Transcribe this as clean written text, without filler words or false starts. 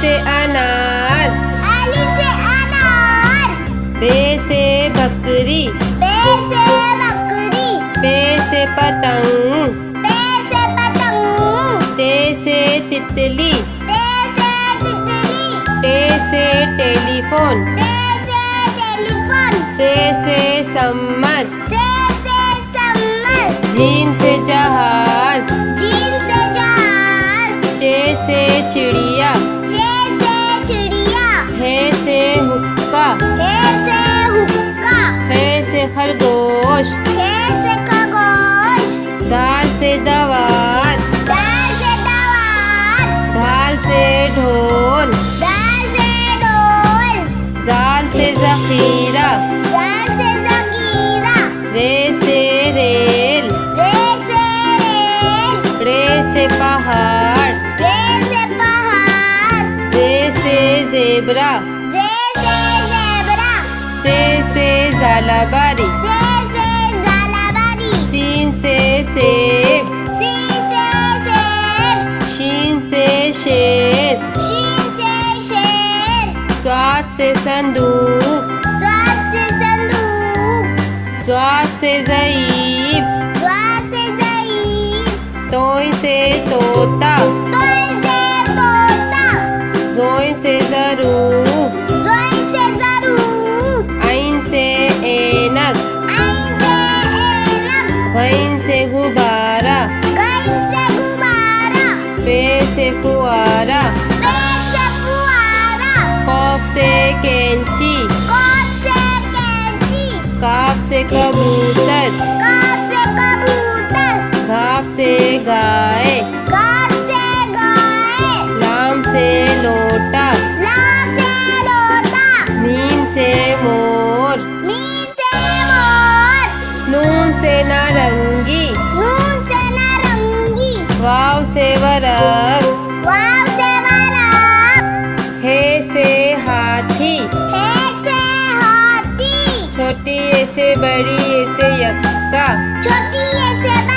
से अनार, अली से अनार। बे से बकरी, बे से बकरी। पे से पतंग, पे से पतंग। ते से तितली, ते से तितली। टे से टेलीफोन, ते से टेलीफोन। से सम्मत, से सम्मत। जीम से जहाज, जीम से जहाज। चे से चिड़िया, चे से चिड़िया। हे से हुक्का, हे से हुक्का। हे से खरगोश, हे से खरगोश। दाल से दवात, दाल से दवात। ढाल से ढोल, दाल से ढोल। जाल से जखीरा, जाल से जगीरा। रे से रेल, रे से रेल। रे से पहाड़, रे से पहाड़। से जेबरा, जे से ज़ेबरा। से झालाबारी, से झालाबारी। सीन से सेब, सी से सेब। शीन से शेर, शीन से शेर। स्वाद से संदूक, स्वाद से संदूक। स्वाद से ज़ईब, स्वाद से ज़ईब। तोय से तोता, तोय से तोता। जोय से ज़रूफ, ज़ोय से ज़रूफ। आइन से ऐनक, आइन से ऐनक। गइन से गुब्बारा, गइन से गुब्बारा। पे से फुआरा, पे से फुआरा। कौफ से कैंची, कौफ से कैंची। काफ से कबूतर, काफ से कबूतर। घाफ से गाय, काफ से गाय। लाम से लोटा, लाम से लोटा। मीम से मोर, मीम से मोर। नून से नारंगी, नून से नारंगी। वाव से वरक, वाव से वरक। हे से हाथी, हे से हाथी। छोटी ए से बड़ी ए से यक्का, छोटी ए से